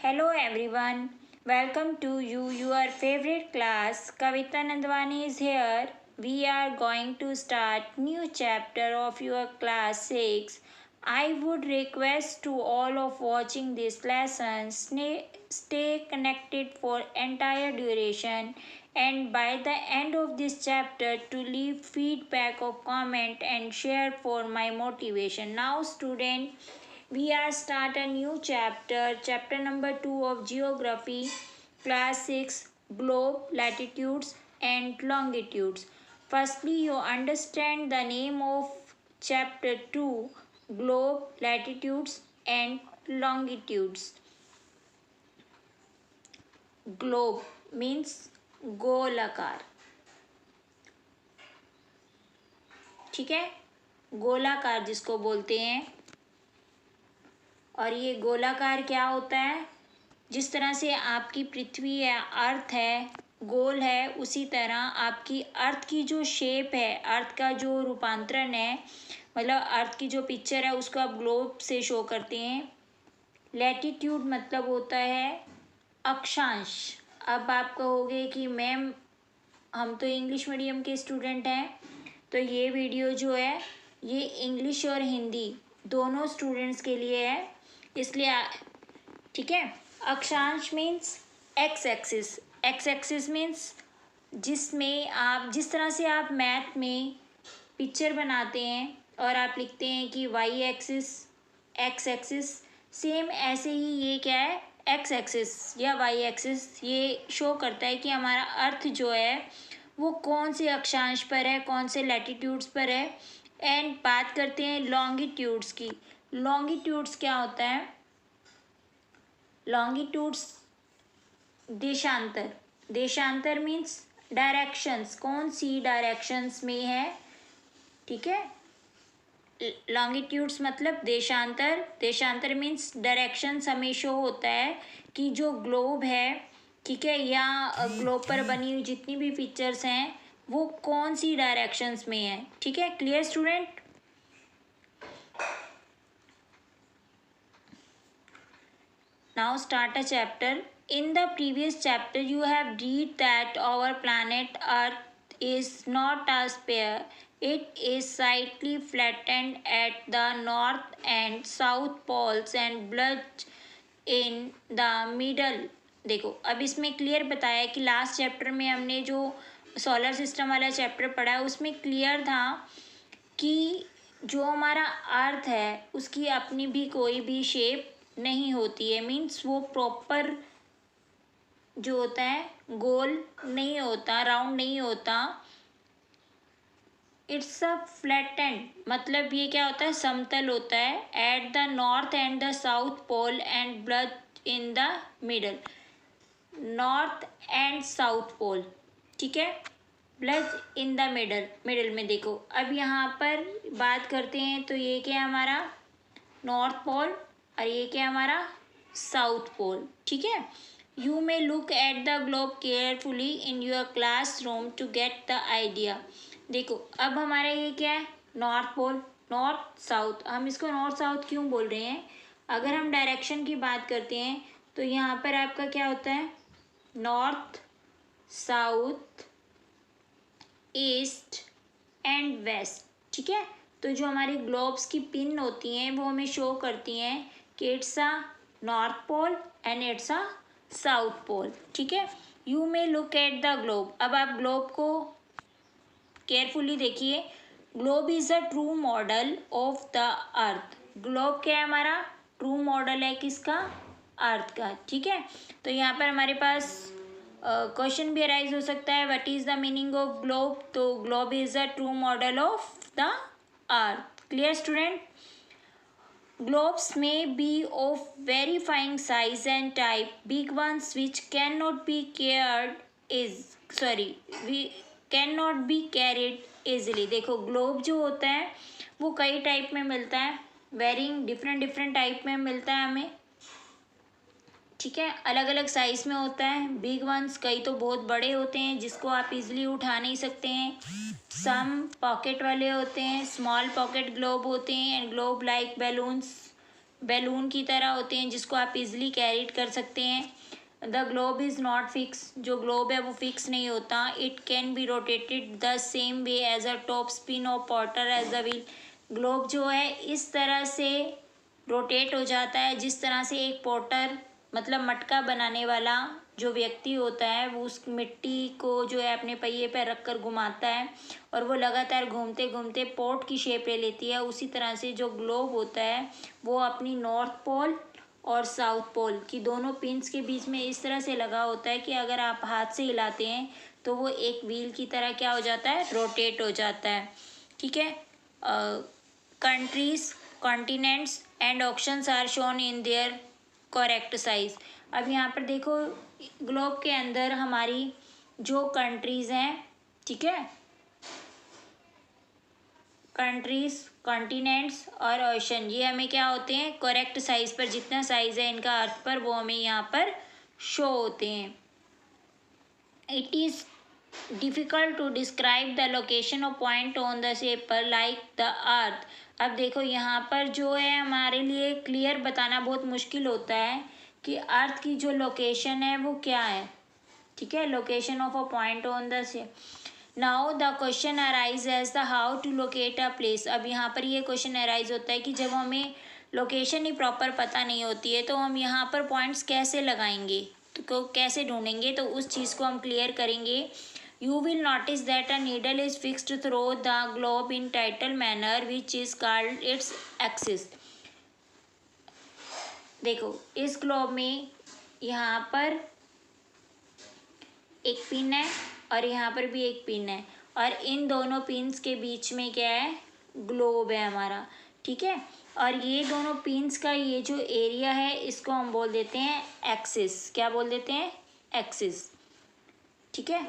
Hello everyone, welcome to your favorite class. Kavita Nandwani is here. We are going to start new chapter of your class 6. I would request to all of watching this lesson stay connected for entire duration and by the end of this chapter to leave feedback or comment and share for my motivation. Now student, we are start a new chapter number 2 of geography, class 6, globe, latitudes and longitudes. Firstly, you understand the name of chapter 2, globe, latitudes and longitudes. Globe means गोलाकार, ठीक है, गोलाकार जिसको बोलते हैं। और ये गोलाकार क्या होता है, जिस तरह से आपकी पृथ्वी या अर्थ है गोल है, उसी तरह आपकी अर्थ की जो शेप है, अर्थ का जो रूपांतरण है, मतलब अर्थ की जो पिक्चर है उसको आप ग्लोब से शो करते हैं। लैटिट्यूड मतलब होता है अक्षांश। अब आप कहोगे कि मैम हम तो इंग्लिश मीडियम के स्टूडेंट हैं, तो ये वीडियो जो है ये इंग्लिश और हिंदी दोनों स्टूडेंट्स के लिए है, इसलिए ठीक है। अक्षांश means x axis, X axis means जिसमें आप जिस तरह से आप मैथ में पिक्चर बनाते हैं और आप लिखते हैं कि Y axis, X axis, same ऐसे ही ये क्या है, एक्स एक्सिस या वाई एक्सिस, ये शो करता है कि हमारा अर्थ जो है वो कौन से अक्षांश पर है, कौन से लैटिट्यूड्स पर है। एंड बात करते हैं लॉन्गिट्यूड्स की। लॉन्गिट्यूड्स क्या होता है, लॉन्गिट्यूड्स देशांतर, देशांतर मीन्स डायरेक्शंस, कौन सी डायरेक्शंस में है, ठीक है। लॉन्गिट्यूड्स मतलब देशांतर, देशांतर मीन्स डायरेक्शंस हमें शो होता है कि जो ग्लोब है, ठीक है, या ग्लोब पर बनी हुई जितनी भी पिक्चर्स हैं वो कौन सी डायरेक्शंस में है, ठीक है। Clear student. Now start a chapter. In the previous chapter you have read that our planet Earth is not a sphere. It is slightly flattened at the north and south poles and blotched in the middle. देखो अब इसमें clear बताया है कि last chapter में हमने जो solar system वाला चैप्टर पढ़ा है उसमें क्लियर था कि जो हमारा अर्थ है उसकी अपनी भी कोई भी शेप नहीं होती है, मीन्स वो प्रॉपर जो होता है गोल नहीं होता, राउंड नहीं होता। इट्स अ फ्लैटेंड, मतलब ये क्या होता है, समतल होता है। At the north and the south pole and bulged in the middle, north and south pole, ठीक है, blood in the middle, middle में देखो। अब यहाँ पर बात करते हैं तो ये क्या है हमारा नॉर्थ पोल और ये क्या हमारा साउथ पोल, ठीक है। You may look at the globe carefully in your classroom to get the idea. देखो अब हमारा ये क्या है, नॉर्थ पोल, नॉर्थ साउथ। हम इसको नॉर्थ साउथ क्यों बोल रहे हैं, अगर हम डायरेक्शन की बात करते हैं तो यहाँ पर आपका क्या होता है, north, south, east and west, ठीक है। तो जो हमारी ग्लोब्स की पिन होती हैं वो हमें शो करती हैं कि it's a north pole and it's a south pole, ठीक है। You may look at the globe. अब आप ग्लोब को केयरफुली देखिए। Globe is a true model of the earth. Globe क्या है हमारा, ट्रू मॉडल है किसका, अर्थ का, ठीक है। तो यहाँ पर हमारे पास क्वेश्चन भी अराइज हो सकता है, what is the meaning of globe. तो globe is a true model of the earth. Clear student. Globes may be of very fine size and type. Big ones which cannot be carried easily. देखो globe जो होता है वो कई type में मिलता है, वेरिंग डिफरेंट टाइप में मिलता है हमें, ठीक है, अलग अलग साइज में होता है। बिग वंस कई तो बहुत बड़े होते हैं जिसको आप इजीली उठा नहीं सकते हैं, सम पॉकेट वाले होते हैं, स्मॉल पॉकेट ग्लोब होते हैं and globe like balloons, balloon की तरह होते हैं जिसको आप इजीली कैरी कर सकते हैं। The globe is not fix, जो ग्लोब है वो फिक्स नहीं होता। It can be rotated the same way as a top spin of potter as the wheel. Globe जो है इस तरह से रोटेट हो जाता है जिस तरह से एक पॉटर मतलब मटका बनाने वाला जो व्यक्ति होता है वो उस मिट्टी को जो है अपने पहिए पर रख कर घुमाता है और वो लगातार घूमते घूमते पॉट की शेप ले लेती है। उसी तरह से जो ग्लोब होता है वो अपनी नॉर्थ पोल और साउथ पोल की दोनों पिंस के बीच में इस तरह से लगा होता है कि अगर आप हाथ से हिलाते हैं तो वो एक व्हील की तरह क्या हो जाता है, रोटेट हो जाता है। ठीक है। Countries, continents and options are shown in their correct size. अब यहाँ पर देखो ग्लोब के अंदर हमारी जो कंट्रीज हैं, ठीक है, कंट्रीज, कॉन्टिनेंट्स और ओशन, ये हमें क्या होते हैं, करेक्ट साइज पर, जितना साइज है इनका अर्थ पर वो हमें यहाँ पर शो होते हैं। It is difficult to describe the location of point on the paper like the earth. अब देखो यहाँ पर जो है हमारे लिए क्लियर बताना बहुत मुश्किल होता है कि अर्थ की जो लोकेशन है वो क्या है। ठीक है, location of a point on the now the question arise as the how to locate a place. अब यहाँ पर ये क्वेश्चन अराइज होता है कि जब हमें लोकेशन ही प्रॉपर पता नहीं होती है तो हम यहाँ पर पॉइंट्स कैसे लगाएंगे, तो कैसे ढूंढेंगे, तो उस चीज़ को हम क्लियर करेंगे। You will notice that a needle is fixed through the globe in title manner which is called its axis. देखो इस ग्लोब में यहाँ पर एक पिन है और यहाँ पर भी एक पिन है और इन दोनों पिन्स के बीच में क्या है, ग्लोब है हमारा। ठीक है, और ये दोनों पिन्स का ये जो एरिया है इसको हम बोल देते हैं एक्सिस। क्या बोल देते हैं, एक्सिस। ठीक है,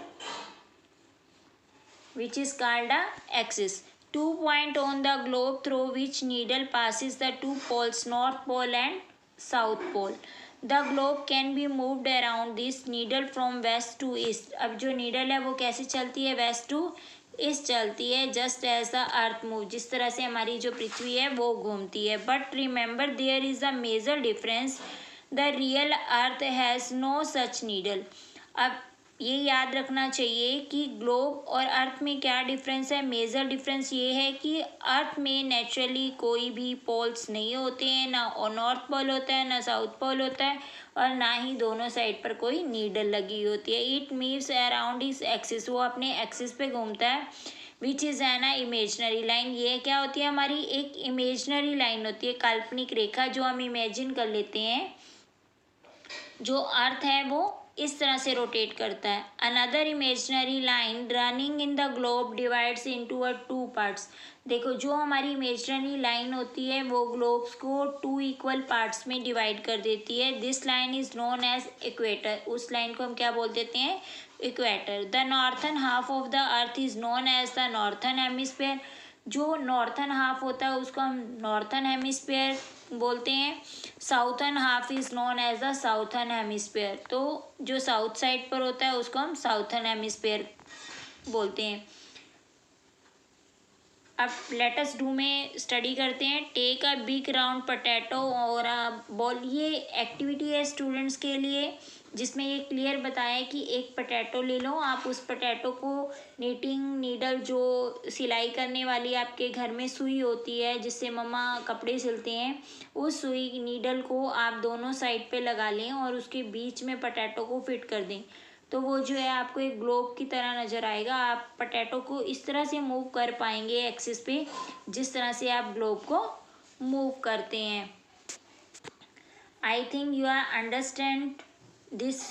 which is called a axis. 2 point on the globe through which needle passes the 2 poles, north pole and south pole. The globe can be moved around this needle from west to east. अब जो needle है वो कैसे चलती है, waste to east चलती है, just as the earth move, जिस तरह से हमारी जो पृथ्वी है वो घूमती है। But remember there is a major difference, the real earth has no such needle. अब ये याद रखना चाहिए कि ग्लोब और अर्थ में क्या डिफरेंस है। मेजर डिफरेंस ये है कि अर्थ में नेचुरली कोई भी पोल्स नहीं होते हैं, ना नॉर्थ पोल होता है ना साउथ पोल होता है और ना ही दोनों साइड पर कोई नीडल लगी होती है। It moves around his axis, वो अपने एक्सिस पे घूमता है। विच इज़ है ना इमेजनरी लाइन, ये क्या होती है, हमारी एक इमेजनरी लाइन होती है, काल्पनिक रेखा जो हम इमेजिन कर लेते हैं। जो अर्थ है वो इस तरह से रोटेट करता है। Another imaginary line running in the globe divides into a 2 parts. देखो जो हमारी इमेजनरी लाइन होती है वो ग्लोब्स को 2 इक्वल पार्ट्स में डिवाइड कर देती है। This line is known as equator, उस लाइन को हम क्या बोल देते हैं, equator. The northern half of the earth is known as the northern hemisphere. जो नॉर्थन हाफ होता है उसको हम नॉर्थन हेमिस्फेयर बोलते हैं। Southern half is known as the southern hemisphere, तो जो साउथ साइड पर होता है उसको हम साउथर्न हेमिस्फेयर बोलते हैं। अब लेट अस डू में स्टडी करते हैं। Take a big round potato और बॉल, ये एक्टिविटी है स्टूडेंट्स के लिए जिसमें ये क्लियर बताया कि एक पोटैटो ले लो आप, उस पोटैटो को नीटिंग नीडल जो सिलाई करने वाली आपके घर में सुई होती है जिससे मम्मा कपड़े सिलते हैं, उस सुई नीडल को आप दोनों साइड पे लगा लें और उसके बीच में पोटैटो को फिट कर दें, तो वो जो है आपको एक ग्लोब की तरह नज़र आएगा। आप पोटैटो को इस तरह से मूव कर पाएंगे एक्सिस पे जिस तरह से आप ग्लोब को मूव करते हैं। I think you are understand this